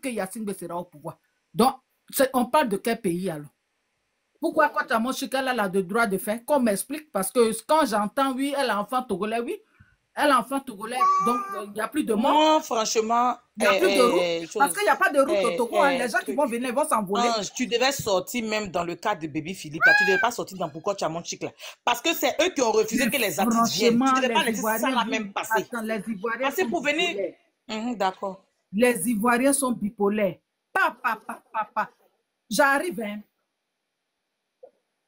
que Yassine sera au pouvoir. Donc, on parle de quel pays alors? Pourquoi quand tu as mon chic, elle a le droit de faire? Qu'on m'explique, parce que quand j'entends, oui, elle a enfant togolais, oui, elle a enfant togolais, donc il n'y a plus de morts, Moi, franchement, il n'y a plus de route, parce qu'il n'y a pas de route au Togo, hein. Les gens qui vont truc. venir vont s'envoler. Ange, tu devais sortir même dans le cas de Baby Philippe. Là. Tu ne devais pas sortir dans Pourquoi tu as mon chic là. Parce que c'est eux qui ont refusé Mais que les artistes viennent. Tu ne franchement, devais pas les laisser ça Ivoiriens, là même passer. attends, les Ivoiriens Passer sont pour venir. bipolaires. D'accord. Les Ivoiriens sont bipolaires. Pa. J'arrive, hein.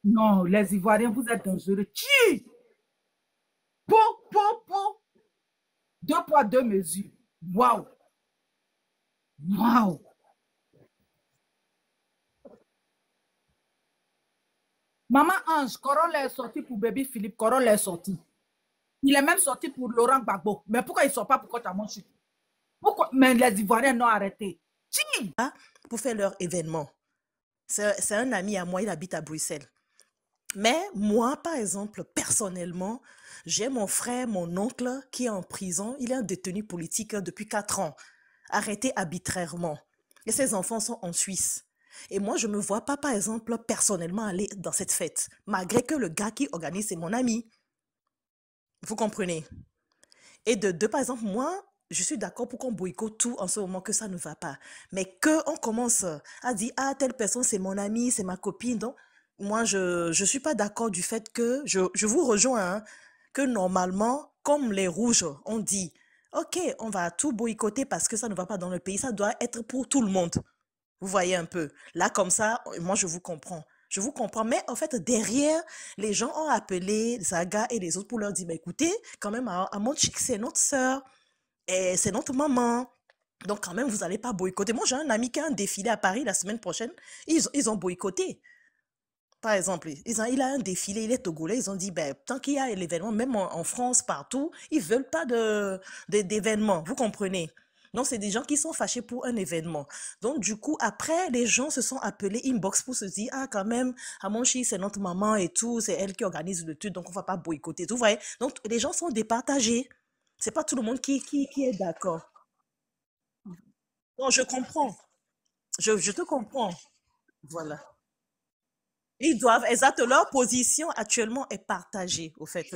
Non, les Ivoiriens, vous êtes dangereux. Chi! Po. Deux poids, deux mesures. Waouh! Waouh! Maman Ange, Corolle est sorti pour Baby Philippe. Corolle est sorti. Il est même sorti pour Laurent Gbagbo. Mais pourquoi il ne sort pas pour Kotamonchi? Pourquoi? Mais les Ivoiriens n'ont arrêté. Chi! Pour faire leur événement. C'est un ami à moi, il habite à Bruxelles. Mais moi, par exemple, personnellement, j'ai mon frère, mon oncle qui est en prison. Il est un détenu politique depuis 4 ans, arrêté arbitrairement. Et ses enfants sont en Suisse. Et moi, je ne me vois pas, par exemple, personnellement aller dans cette fête, malgré que le gars qui organise, c'est mon ami. Vous comprenez? Et de deux, par exemple, moi, je suis d'accord pour qu'on boycotte tout en ce moment que ça ne va pas. Mais qu'on commence à dire, ah, telle personne, c'est mon ami, c'est ma copine. Donc, moi, je ne suis pas d'accord du fait que, je vous rejoins, hein, que normalement, comme les rouges ont dit, ok, on va tout boycotter parce que ça ne va pas dans le pays, ça doit être pour tout le monde. Vous voyez un peu. Là, comme ça, moi, je vous comprends. Je vous comprends. Mais en fait, derrière, les gens ont appelé Zaga et les autres pour leur dire, bah, écoutez, quand même, à mon chic, c'est notre sœur, et c'est notre maman. Donc, quand même, vous n'allez pas boycotter. Moi, j'ai un ami qui a un défilé à Paris la semaine prochaine. Ils ont boycotté. Par exemple, il a un défilé, il est togolais. Ils ont dit, ben, tant qu'il y a l'événement, même en France, partout, ils ne veulent pas d'événement. Vous comprenez? Donc, c'est des gens qui sont fâchés pour un événement. Donc, du coup, après, les gens se sont appelés inbox pour se dire, ah, quand même, Amonchi, c'est notre maman et tout, c'est elle qui organise le truc, donc on ne va pas boycotter. Vous voyez? Donc, les gens sont départagés. C'est pas tout le monde qui est d'accord. Non, je comprends. Je te comprends. Voilà. Ils doivent, exact, leur position actuellement est partagée, au fait.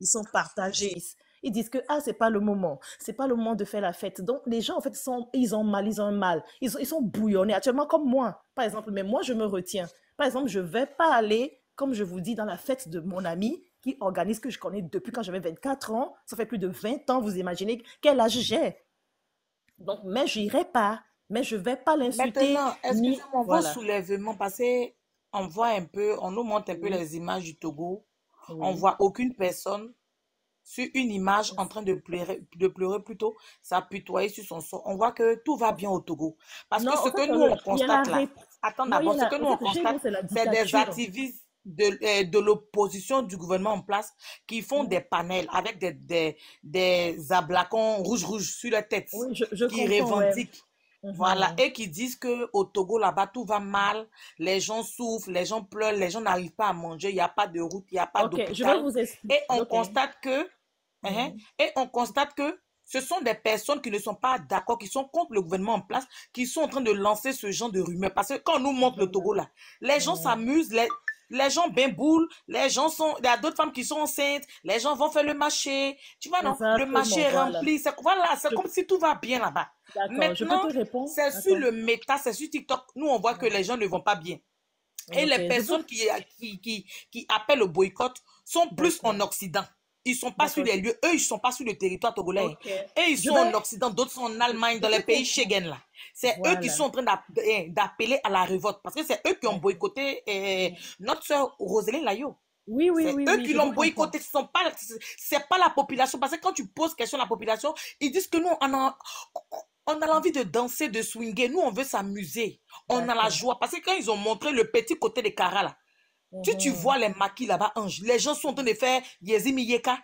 Ils sont partagés. Ils disent que, ah, c'est pas le moment. C'est pas le moment de faire la fête. Donc, les gens, en fait, ils ont mal, ils ont un mal. Ils sont bouillonnés, actuellement, comme moi, par exemple. Mais moi, je me retiens. Par exemple, je vais pas aller, comme je vous dis, dans la fête de mon ami qui organise, que je connais depuis quand j'avais 24 ans. Ça fait plus de 20 ans, vous imaginez quel âge j'ai. Donc, mais j'irai pas. Mais je vais pas l'insulter, Maintenant, ni, excusez-moi, vos voilà. soulèvements, parce qu'on voit un peu, on nous montre un peu Oui, les images du Togo. On oui. voit aucune personne sur une image en train de pleurer plutôt, s'apitoyer sur son sort. On voit que tout va bien au Togo. Parce Non, que ce en fait, que nous, on il y a la constate là, attends non, il y a d'abord, ce que la, nous, en on fait, chez nous, constate, c'est la c'est des dictature. activistes de l'opposition du gouvernement en place qui font Mhm. des panels avec des ablacons rouges sur la tête, Oui, je qui comprends, ouais. revendiquent. Voilà, Mhm. et qui disent que au Togo, là-bas, tout va mal, les gens souffrent, les gens pleurent, les gens n'arrivent pas à manger, il n'y a pas de route, il n'y a pas Ok, je vais d'hôpital. vous expliquer. Et on Ok. constate que Hein. Mhm. Et on constate que ce sont des personnes qui ne sont pas d'accord, qui sont contre le gouvernement en place, qui sont en train de lancer ce genre de rumeurs. Parce que quand on nous montre le Voilà. Togo là, les gens Mhm. s'amusent, les gens bimboulent, les gens sont. Il y a d'autres femmes qui sont enceintes, les gens vont faire le marché. Tu vois, non? Le marché Exactement, est voilà. rempli. Voilà, c'est Je- comme si tout va bien là-bas. D'accord, je peux te Maintenant, répondre? c'est sur Attends. le méta, c'est sur TikTok. Nous, on voit que les gens ne vont pas bien. Et Ok, les je peux. personnes qui appellent au boycott sont plus en D'accord. Occident. Ils ne sont pas sur D'accord. les lieux. Eux, ils ne sont pas sur le territoire togolais. Ok. Et ils Je sont en vais. Occident, d'autres sont en Allemagne, Je dans les te pays comprends. Schengen, là. C'est eux qui Voilà. sont en train d'appeler à la révolte. Parce que c'est eux qui ont Ok. boycotté notre soeur Roselyne Layo. Oui, oui, C'est oui, eux oui, qui je vous l'ont comprends. boycotté. C'est pas la population. Parce que quand tu poses question à la population, ils disent que nous, on a l'envie de danser, de swinger. Nous, on veut s'amuser. On a la D'accord. joie. Parce que quand ils ont montré le petit côté des Kara, là, tu Mhm. vois les maquis là-bas, Ange. Les gens sont en train de faire Yezimi Yeka,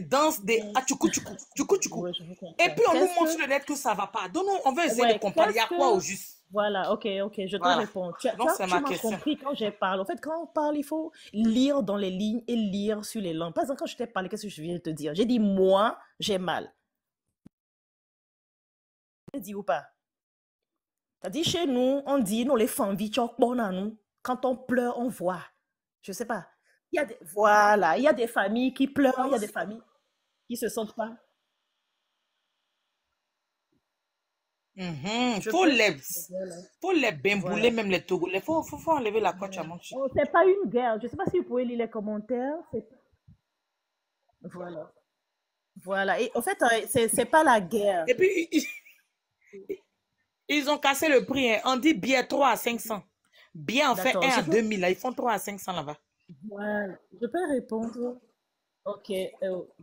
danse des Mhm. Atchoukou Tchoukou, Tchoukou Tchoukou. Oui, je vous Et comprends. puis on nous Qu'est-ce montre sur que. le net que ça va pas. Donc on veut essayer de Ouais, comprendre. Il y qu'est-ce a quoi au que... juste? Voilà, ok, ok, je te Voilà. réponds. Donc c'est Tu ma m'as question. compris quand j'ai parlé. En fait, quand on parle, il faut lire dans les lignes et lire sur les langues. Par exemple, quand je t'ai parlé, qu'est-ce que je viens de te dire? J'ai dit, moi, j'ai mal. dit ou pas? T'as dit chez nous, on dit, nous les femmes, nous. Quand on pleure, on voit. Je sais pas. Voilà, il y a des familles qui pleurent, il y a des familles qui se sentent pas. Je Faut peux. les, Voilà. faut les bambouler, Voilà. même les Togolais. Faut enlever la coach à mon chien. Oh, c'est pas une guerre. Je sais pas si vous pouvez lire les commentaires. Voilà. Voilà. Et en fait, c'est pas la guerre. Et puis, ils ont cassé le prix. Hein. On dit billet 3 à 500. Bien, en fait, D'accord. 1 à 2000. Là. Ils font 3 à 500 là-bas. Voilà. Je peux répondre. Ok,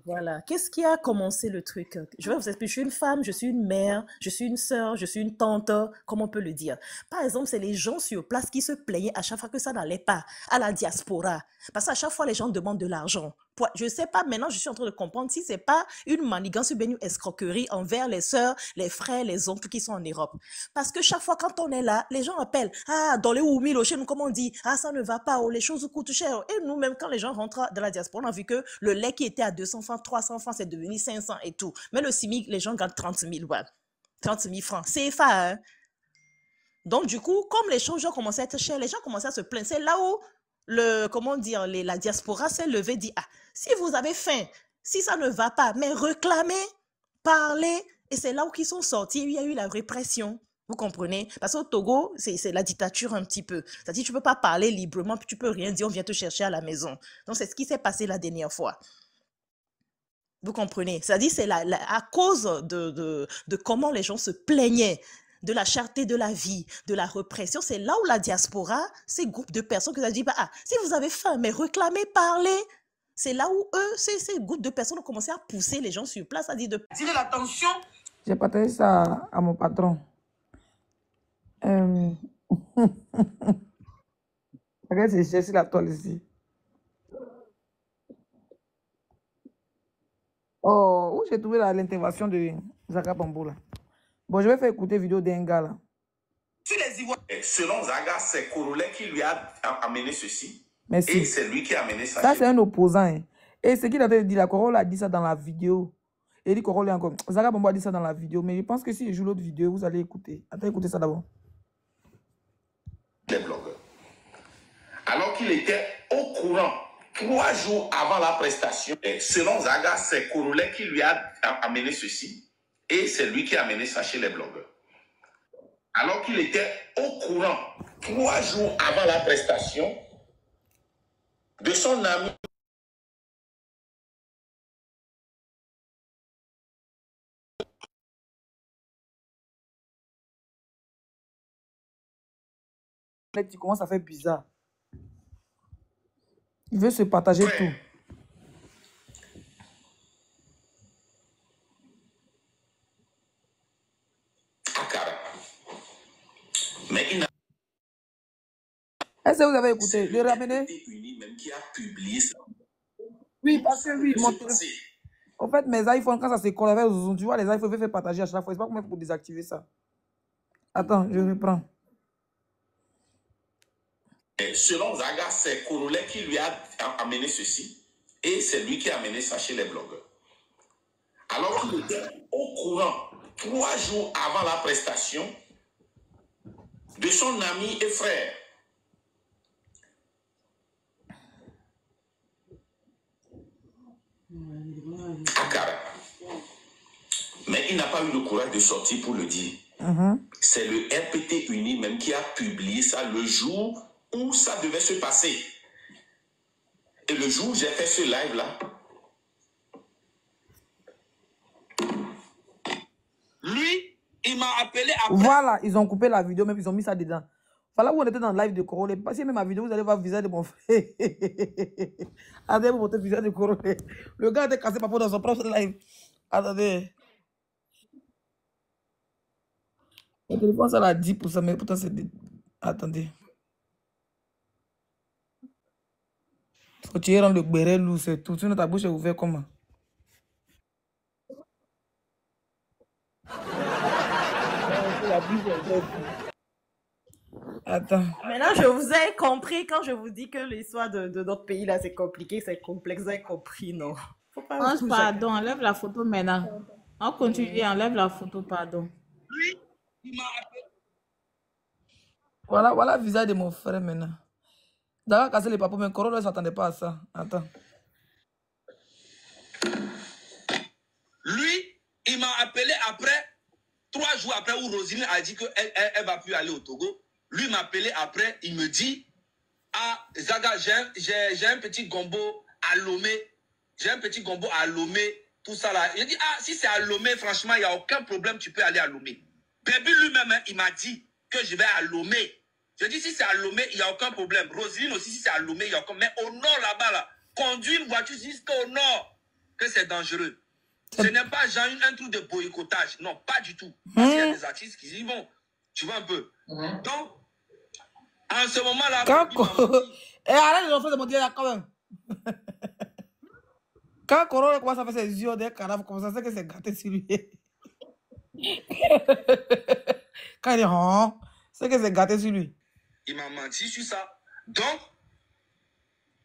voilà. Qu'est-ce qui a commencé le truc? Je vais vous expliquer. Je suis une femme, je suis une mère, je suis une sœur, je suis une tante, comme on peut le dire. Par exemple, c'est les gens sur place qui se plaignaient à chaque fois que ça n'allait pas, à la diaspora. Parce qu'à chaque fois, les gens demandent de l'argent. Je ne sais pas, maintenant, je suis en train de comprendre si c'est pas une manigance ou bien une escroquerie envers les sœurs, les frères, les oncles qui sont en Europe. Parce que chaque fois, quand on est là, les gens appellent, ah, dans les Oumilo, chez nous, comme on dit, ah, ça ne va pas, oh, les choses coûtent cher. Et nous, même quand les gens rentrent de la diaspora, on a vu que le lait qui était à 200 francs, 300 francs, c'est devenu 500 et tout. Mais le CIMIC, les gens gagnent 30 000, ouais. 30 000 francs. C'est ça, hein. Donc, du coup, comme les choses ont commencé à être chères, les gens commençaient à se plaindre. C'est là où comment dire, la diaspora s'est levée, dit, ah, si vous avez faim, si ça ne va pas, mais réclamez, parlez. Et c'est là où ils sont sortis, il y a eu la répression. Vous comprenez? Parce qu'au Togo, c'est la dictature un petit peu. C'est-à-dire, tu ne peux pas parler librement, puis tu ne peux rien dire, on vient te chercher à la maison. Donc, c'est ce qui s'est passé la dernière fois. Vous comprenez? C'est-à-dire, c'est à cause de comment les gens se plaignaient de la cherté de la vie, de la répression. C'est là où la diaspora, ces groupes de personnes qui ont dit, bah, ah, si vous avez faim, mais réclamez, parlez. C'est là où eux, ces groupes de personnes ont commencé à pousser les gens sur place, à dire de tirer l'attention. J'ai partagé ça à mon patron. Regarde, c'est sur la toile ici. Oh, où j'ai trouvé l'intervention de Zaka Bamboula. Bon, je vais faire écouter la vidéo d'un gars là. Selon Zaga, c'est Korolé qui lui a amené ceci. Merci. Et c'est lui qui a amené ça. Ça, c'est un opposant. Hein. Et ce qu'il avait dit, la Korolé a dit ça dans la vidéo. Il dit Korolé encore. Zaka Bamboula a dit ça dans la vidéo. Mais je pense que si je joue l'autre vidéo, vous allez écouter. Attends, écoutez ça d'abord. Les blogueurs. Alors qu'il était au courant 3 jours avant la prestation. Et selon Zaga, c'est Korolé qui lui a amené ceci. Et c'est lui qui a amené ça chez les blogueurs. Alors qu'il était au courant 3 jours avant la prestation de son ami. Tu commences à faire bizarre. Il veut se partager tout. Mais il n'a Est-ce que vous avez écouté? Le ramener? même qui a publié ça. Oui, parce que oui, mon téléphone. En fait, mes iPhones, quand ça se colle avec Zoom, tu vois, les iPhones, il faut faire partager à chaque fois. C'est pas comment pour désactiver ça. Attends, je reprends. Selon Zaga, c'est Korolé qui lui a amené ceci. Et c'est lui qui a amené ça chez les blogueurs. Alors qu'il était au courant 3 jours avant la prestation de son ami et frère. Akara. Mais il n'a pas eu le courage de sortir pour le dire. C'est le RPT Uni même qui a publié ça le jour où ça devait se passer. Et le jour où j'ai fait ce live-là, lui, il m'a appelé après. Voilà, ils ont coupé la vidéo, même ils ont mis ça dedans. Voilà où on était dans le live de Korolé. Passez même ma vidéo, vous allez voir le visage de mon frère. Attendez, vous montrez le visage de Korolé. Le gars était cassé par dans son propre live. Attendez. Le téléphone, ça l'a 10%, mais pourtant c'est... Attendez. Faut tirer dans le béret lourd, c'est tout. Sinon ta bouche est ouverte comment? Attends. Maintenant, je vous ai compris quand je vous dis que l'histoire de notre pays là, c'est compliqué, c'est complexe, vous avez compris, non? Pardon, enlève la photo maintenant. On continue, enlève la photo, pardon. Lui, il m'a appelé. Voilà le visage de mon frère maintenant. D'ailleurs, casser les papas, mais Coro ne s'attendait pas à ça. Attends. Lui, il m'a appelé après, 3 jours après, où Roselyne a dit qu'elle elle va plus aller au Togo. Lui m'a appelé après, il me dit, ah, Zaga, j'ai un petit gombo à Lomé. J'ai un petit gombo à Lomé, tout ça là. Il dit, ah, si c'est à Lomé, franchement, il n'y a aucun problème, tu peux aller à Lomé. Baby lui-même, hein, il m'a dit que je vais à Lomé. Je dis, si c'est à Lomé, il n'y a aucun problème. Roselyne aussi, si c'est à Lomé, il y a aucun problème. Mais au nord là-bas, là, conduire une voiture jusqu'au nord, que c'est dangereux. Ce n'est pas genre un truc de boycottage. Non, pas du tout. Parce qu'il y a des artistes qui y vont. Tu vois un peu. Donc, en ce moment-là... Et arrête de l'offrir de mon Dieu là quand même. Quand Coro commence à faire ses yeux des cadavres comme ça, c'est que c'est gâté sur lui. Quand il dit oh, c'est que c'est gâté sur lui. Il m'a menti sur ça. Donc,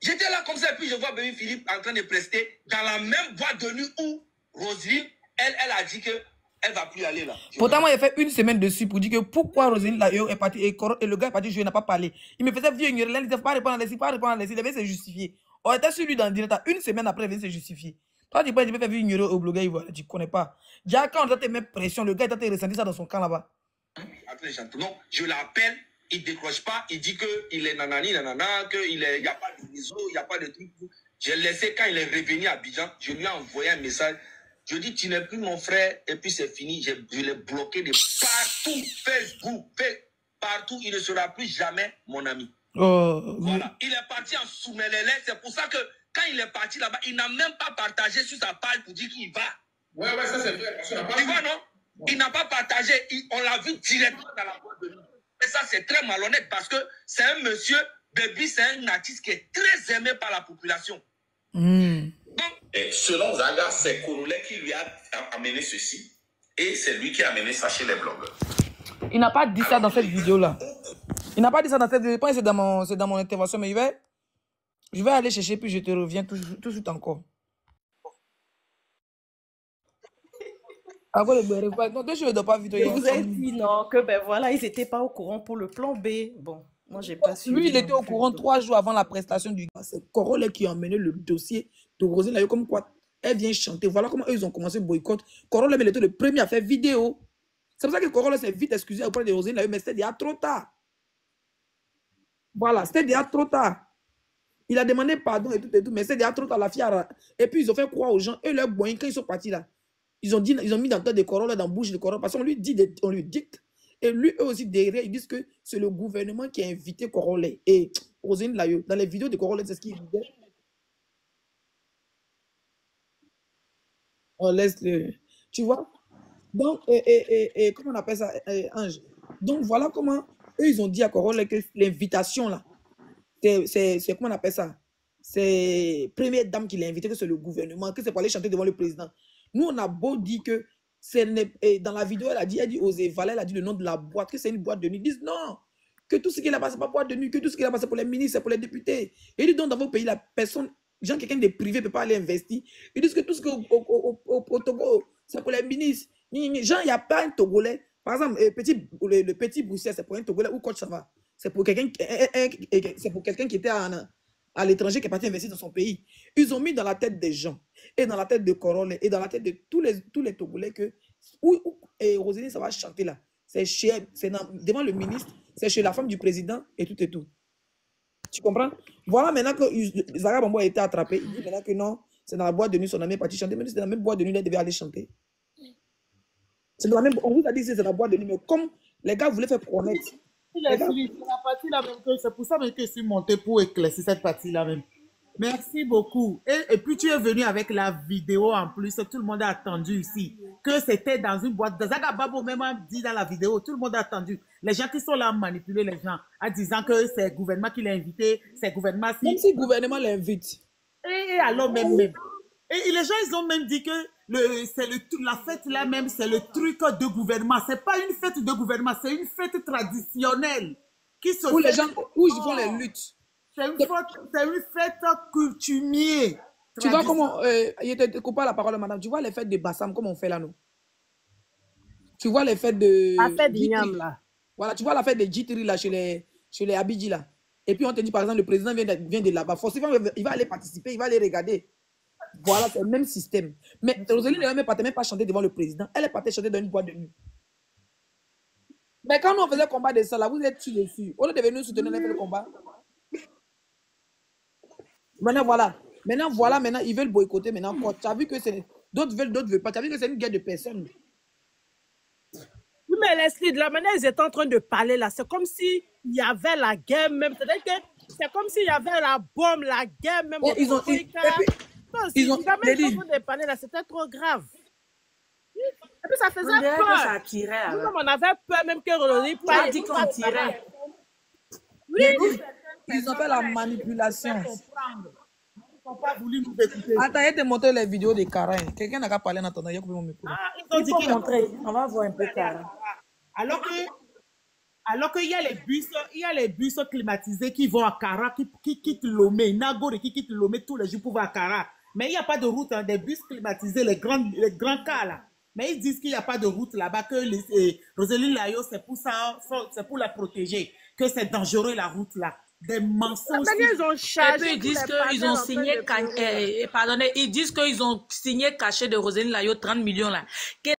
j'étais là comme ça, et puis je vois Baby Philippe en train de prester dans la même boîte de nuit où Roselyne, elle a dit qu'elle ne va plus aller là. Pourtant, moi, j'ai fait une semaine dessus pour dire que pourquoi Roselyne là, est parti et le gars est parti, je n'a pas parlé. Il me faisait vieux ignorer, il ne disait pas répondre à l'essai, pas répondre à l'essai, il devait se justifier. On était sur lui dans le direct, une semaine après, il devait se justifier. Toi, tu peux faire vieux ignorer au blogueur, voilà, tu ne connais pas. Déjà, quand on t'a mis pression, le gars t'a ressenti ça dans son camp là-bas. Attends, non, je l'appelle, il ne décroche pas, il dit qu'il est nanani, nanana, qu'il n'y a pas de réseau, il n'y a pas de truc. J'ai laissé, quand il est revenu à Abidjan, je lui ai envoyé un message. Je dis, tu n'es plus mon frère, et puis c'est fini. Je l'ai bloqué de partout, Facebook, partout. Il ne sera plus jamais mon ami. Voilà. Il est parti en sous-mêlélé. C'est pour ça que quand il est parti là-bas, il n'a même pas partagé sur sa page pour dire qu'il va. Ouais, ça c'est vrai. Tu vois, non? Il n'a pas partagé. On l'a vu directement dans la boîte de nuit. Et ça, c'est très malhonnête parce que c'est un monsieur, Baby, c'est un artiste qui est très aimé par la population. Et selon Zaga, c'est Corolet qui lui a amené ceci. Et c'est lui qui a amené ça chez les blogueurs. Il n'a pas dit ça dans cette vidéo-là. Il n'a pas dit ça dans cette vidéo. C'est dans mon intervention, mais je vais aller chercher, puis je te reviens tout de suite encore. Non, je ne dois pas vite. Je vous ai dit non, que ben voilà, ils n'étaient pas au courant pour le plan B. Bon, moi, j'ai pas su. Lui, il était au courant 3 jours avant la prestation du gars. C'est Corolet qui a emmené le dossier de Roselyne là, comme quoi elle vient chanter. Voilà comment eux, ils ont commencé le boycott. Corolet, il était le premier à faire vidéo. C'est pour ça que Corolet s'est vite excusé auprès de Roselyne là, mais c'était déjà trop tard. Voilà, c'était déjà trop tard. Il a demandé pardon et tout, mais c'était déjà trop tard. La fille et puis, ils ont fait croire aux gens. Eux, leur boying, quand ils sont partis là, ils ont mis dans le tête de Corolet, dans la bouche de Corolet, parce qu'on lui dit, on lui dicte. Et lui, eux aussi, derrière, ils disent que c'est le gouvernement qui a invité Corolet. Et Roselyne là, dans les vidéos de Corolet, c'est ce qu'il disait. On laisse le... Tu vois? Donc, comment on appelle ça, Ange? Donc, voilà comment eux, ils ont dit à Corolet que l'invitation, là, c'est comment on appelle ça? C'est première dame qui l'a invité, que c'est le gouvernement, que c'est pour aller chanter devant le président. Nous, on a beau dire que dans la vidéo, elle a dit Osé Valais, elle a dit le nom de la boîte, que c'est une boîte de nuit. Ils disent non, que tout ce qui est là-bas, c'est pas boîte de nuit, que tout ce qui est là-bas, c'est pour les ministres, c'est pour les députés. Et ils disent donc dans vos pays, la personne... Genre, quelqu'un de privé ne peut pas aller investir. Ils disent que tout ce qui est au Togo, c'est pour les ministres. Genre, il n'y a pas un Togolais. Par exemple, le petit Bruxelles, c'est pour un Togolais ou Côte ça va. C'est pour quelqu'un qui était à l'étranger, qui est parti investir dans son pays. Ils ont mis dans la tête des gens, et dans la tête de Corolet, et dans la tête de tous les Togolais que Roselyne, ça va chanter là. C'est devant le ministre, c'est chez la femme du président, et tout et tout. Tu comprends? Voilà maintenant que Zaga Bambo a été attrapé. Il dit maintenant que non, c'est dans la boîte de nuit, son ami est parti chanter. Mais c'est dans la même boîte de nuit, elle devait aller chanter. C'est dans la même... On vous a dit que c'est dans la boîte de nuit, mais comme les gars voulaient faire connaître. C'est pour ça même que je suis monté pour éclaircir cette partie-là même. Merci beaucoup. Et puis tu es venu avec la vidéo en plus. Tout le monde a attendu ici. Que c'était dans une boîte. Zaga Babo même a dit dans la vidéo. Tout le monde a attendu. Les gens qui sont là manipuler les gens en disant que c'est le gouvernement qui l'a invité. C'est le gouvernement. Même si le gouvernement l'invite. Et alors même. Et les gens ils ont même dit que la fête là même c'est le truc de gouvernement. C'est pas une fête de gouvernement. C'est une fête traditionnelle. Où les gens où ils font les luttes. C'est une fête coutumier. Tu vois comment... je te coupe la parole, madame. Tu vois les fêtes de Bassam, comment on fait là, nous? Tu vois les fêtes de La fête d'Ignam, Jitri. là. Voilà, tu vois la fête de Jitri là, chez les Abidji là. Et puis on te dit par exemple, le président vient de là-bas. Forcément, il va aller participer, il va aller regarder. Voilà, c'est le même système. Mais Rosalie ne partait même pas chanter devant le président. Elle est partie chanter dans une boîte de nuit. Mais quand nous on faisait le combat de ça, là, vous êtes dessus. Au lieu de venir nous soutenir, on a fait le combat. Maintenant, voilà. Maintenant, ils veulent boycotter. Maintenant, quoi. Tu as vu que c'est. D'autres veulent pas. Tu as vu que c'est une guerre de personnes. Oui, mais Leslie, de la manière ils étaient en train de parler là, c'est comme s'il y avait la guerre même. C'est comme s'il y avait la bombe, la guerre même. Et ils ont. Ils ont de parler là, c'était trop grave. Et puis ça faisait peur. Ça tirait. Nous, on avait peur même que Rolly pas dit qu'on tirait. Oui. Ils ont fait la manipulation. Ils n'ont pas voulu nous écouter. Attends, il te montrer les vidéos de Karin. Quelqu'un n'a qu'à parler en attendant. Il a coupé mon micro. Ils ont dit qu'ils montrer. On va voir un peu Karin. Alors qu'il y a les bus climatisés qui vont à Kara, qui quittent Lomé, Nagore qui quitte Lomé tous les jours pour voir à Kara. Mais il n'y a pas de route, hein, des bus climatisés, les grands cas là. Mais ils disent qu'il n'y a pas de route là-bas, que Rosalie Layo, c'est pour ça, c'est pour la protéger, que c'est dangereux la route là. Des mensonges. Ils ont chargé. Et puis ils disent qu'ils ont signé, ils disent qu'ils ont signé cachet de Rosalie Layo 30 millions là.